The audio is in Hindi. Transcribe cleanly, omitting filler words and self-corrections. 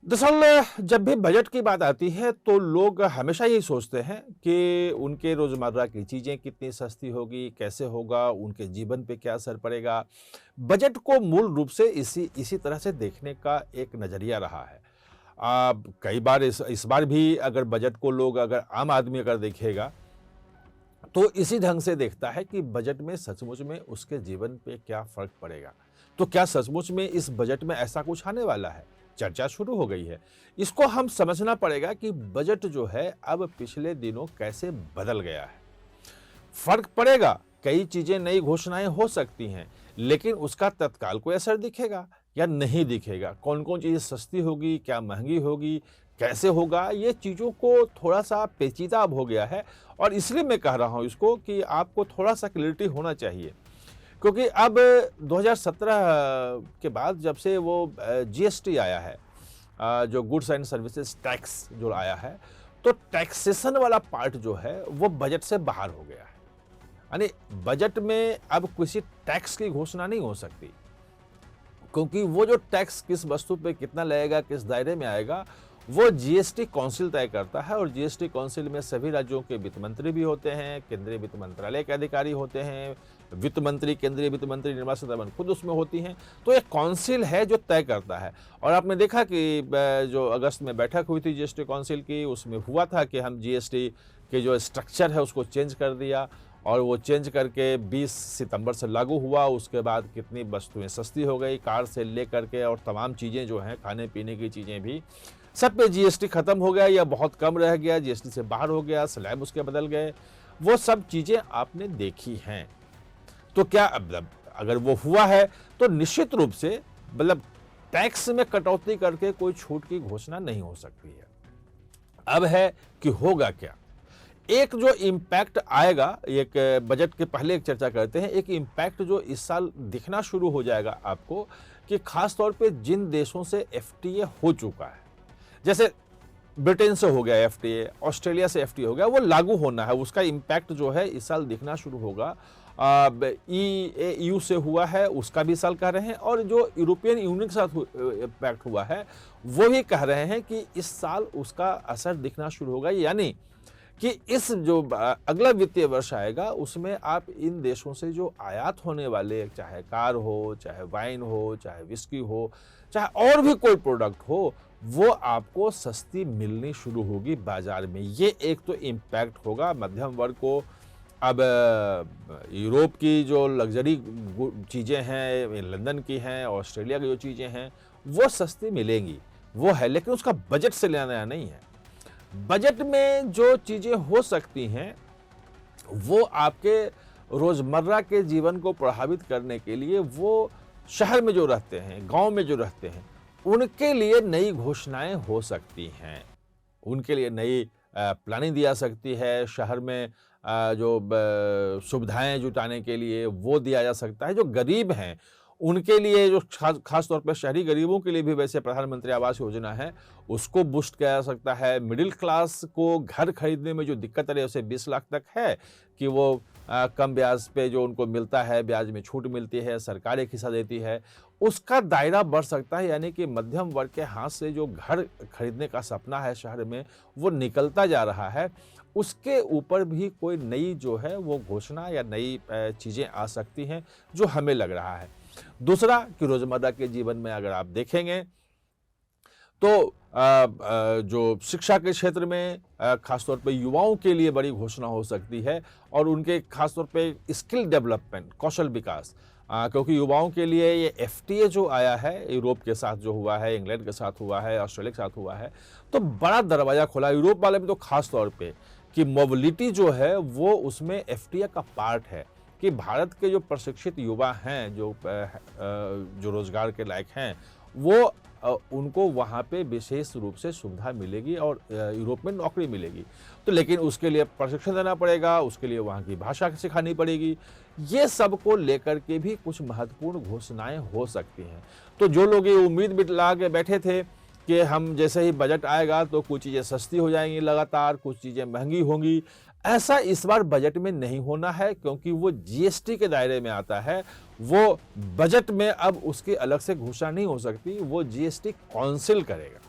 दरअसल जब भी बजट की बात आती है तो लोग हमेशा यही सोचते हैं कि उनके रोज़मर्रा की चीज़ें कितनी सस्ती होगी, कैसे होगा, उनके जीवन पे क्या असर पड़ेगा। बजट को मूल रूप से इसी इसी तरह से देखने का एक नज़रिया रहा है। कई बार इस बार भी अगर बजट को लोग अगर आम आदमी अगर देखेगा तो इसी ढंग से देखता है कि बजट में सचमुच में उसके जीवन पे क्या फ़र्क पड़ेगा। तो क्या सचमुच में इस बजट में ऐसा कुछ आने वाला है? चर्चा शुरू हो गई है। इसको हम समझना पड़ेगा कि बजट जो है अब पिछले दिनों कैसे बदल गया है। फ़र्क पड़ेगा, कई चीज़ें नई घोषणाएँ हो सकती हैं, लेकिन उसका तत्काल कोई असर दिखेगा या नहीं दिखेगा? कौन-कौन चीज़ें सस्ती होगी, क्या महँगी होगी, कैसे होगा? ये चीज़ों को थोड़ा-सा पेचीदा अब हो गया है और इसलिए मैं कह रहा हूँ इसको कि आपको थोड़ा-सा क्लैरिटी होना चाहिए। क्योंकि अब 2017 के बाद जब से वो जीएसटी आया है, जो गुड्स एंड सर्विसेज टैक्स जो आया है, तो टैक्सेशन वाला पार्ट जो है वो बजट से बाहर हो गया है। यानी बजट में अब किसी टैक्स की घोषणा नहीं हो सकती, क्योंकि वो जो टैक्स किस वस्तु पे कितना लगेगा, किस दायरे में आएगा, वो जीएसटी काउंसिल तय करता है और जीएसटी काउंसिल में सभी राज्यों के वित्त मंत्री भी होते हैं, केंद्रीय वित्त मंत्रालय के अधिकारी होते हैं, वित्त मंत्री, केंद्रीय वित्त मंत्री निर्मला सीतारमण खुद उसमें होती हैं। तो एक काउंसिल है जो तय करता है और आपने देखा कि जो अगस्त में बैठक हुई थी जीएसटी काउंसिल की, उसमें हुआ था कि हम जीएसटी के जो स्ट्रक्चर है उसको चेंज कर दिया और वो चेंज करके 20 सितंबर से लागू हुआ। उसके बाद कितनी वस्तुएं सस्ती हो गई, कार से लेकर के और तमाम चीज़ें जो हैं, खाने पीने की चीज़ें भी, सब पे जीएसटी खत्म हो गया या बहुत कम रह गया, जीएसटी से बाहर हो गया, स्लैब उसके बदल गए। वो सब चीज़ें आपने देखी हैं। तो क्या मतलब अगर वो हुआ है तो निश्चित रूप से मतलब टैक्स में कटौती करके कोई छूट की घोषणा नहीं हो सकती है। अब है कि होगा क्या? एक जो इम्पैक्ट आएगा, एक बजट के पहले एक चर्चा करते हैं, एक इम्पैक्ट जो इस साल दिखना शुरू हो जाएगा आपको कि खास तौर पे जिन देशों से एफटीए हो चुका है, जैसे ब्रिटेन से हो गया एफटीए, ऑस्ट्रेलिया से एफटीए हो गया, वो लागू होना है, उसका इम्पैक्ट जो है इस साल दिखना शुरू होगा। ईयू से हुआ है, उसका भी इस साल कह रहे हैं और जो यूरोपियन यूनियन के साथ इम्पैक्ट हुआ है, वो भी कह रहे हैं कि इस साल उसका असर दिखना शुरू होगा। यानी कि इस जो अगला वित्तीय वर्ष आएगा उसमें आप इन देशों से जो आयात होने वाले, चाहे कार हो, चाहे वाइन हो, चाहे विस्की हो, चाहे और भी कोई प्रोडक्ट हो, वो आपको सस्ती मिलनी शुरू होगी बाजार में। ये एक तो इम्पैक्ट होगा मध्यम वर्ग को। अब यूरोप की जो लग्जरी चीज़ें हैं, लंदन की हैं, ऑस्ट्रेलिया की जो चीज़ें हैं, वो सस्ती मिलेंगी, वो है, लेकिन उसका बजट से लेना देना नहीं है। बजट में जो चीज़ें हो सकती हैं, वो आपके रोज़मर्रा के जीवन को प्रभावित करने के लिए वो शहर में जो रहते हैं, गाँव में जो रहते हैं, उनके लिए नई घोषणाएँ हो सकती हैं। उनके लिए नई प्लानिंग दी जा सकती है, शहर में जो ब सुविधाएँ जुटाने के लिए वो दिया जा सकता है। जो गरीब हैं, उनके लिए जो खास तौर पे शहरी गरीबों के लिए भी वैसे प्रधानमंत्री आवास योजना है, उसको बूस्ट किया जा सकता है। मिडिल क्लास को घर खरीदने में जो दिक्कत आ रही है, उसे 20 लाख तक है कि वो कम ब्याज पे जो उनको मिलता है, ब्याज में छूट मिलती है, सरकार एक हिस्सा देती है, उसका दायरा बढ़ सकता है। यानी कि मध्यम वर्ग के हाथ से जो घर खरीदने का सपना है शहर में, वो निकलता जा रहा है। उसके ऊपर भी कोई नई जो है वो घोषणा या नई चीज़ें आ सकती हैं, जो हमें लग रहा है। दूसरा कि रोज़मर्रा के जीवन में अगर आप देखेंगे तो जो शिक्षा के क्षेत्र में खासतौर पे युवाओं के लिए बड़ी घोषणा हो सकती है और उनके खासतौर पे स्किल डेवलपमेंट, कौशल विकास, क्योंकि युवाओं के लिए ये एफटीए जो आया है, यूरोप के साथ जो हुआ है, इंग्लैंड के साथ हुआ है, ऑस्ट्रेलिया के साथ हुआ है, तो बड़ा दरवाज़ा खोला यूरोप वाले में तो खास तौर पे कि मोबिलिटी जो है वो उसमें एफटीए का पार्ट है कि भारत के जो प्रशिक्षित युवा हैं, जो रोजगार के लायक हैं, वो उनको वहाँ पे विशेष रूप से सुविधा मिलेगी और यूरोप में नौकरी मिलेगी। तो लेकिन उसके लिए प्रशिक्षण देना पड़ेगा, उसके लिए वहाँ की भाषा सिखानी पड़ेगी। ये सब को लेकर के भी कुछ महत्वपूर्ण घोषणाएँ हो सकती हैं। तो जो लोग ये उम्मीद भी लगा के बैठे थे कि हम जैसे ही बजट आएगा तो कुछ चीज़ें सस्ती हो जाएंगी लगातार, कुछ चीज़ें महंगी होंगी, ऐसा इस बार बजट में नहीं होना है, क्योंकि वो जीएसटी के दायरे में आता है। वो बजट में अब उसकी अलग से घोषणा नहीं हो सकती, वो जीएसटी काउंसिल करेगा।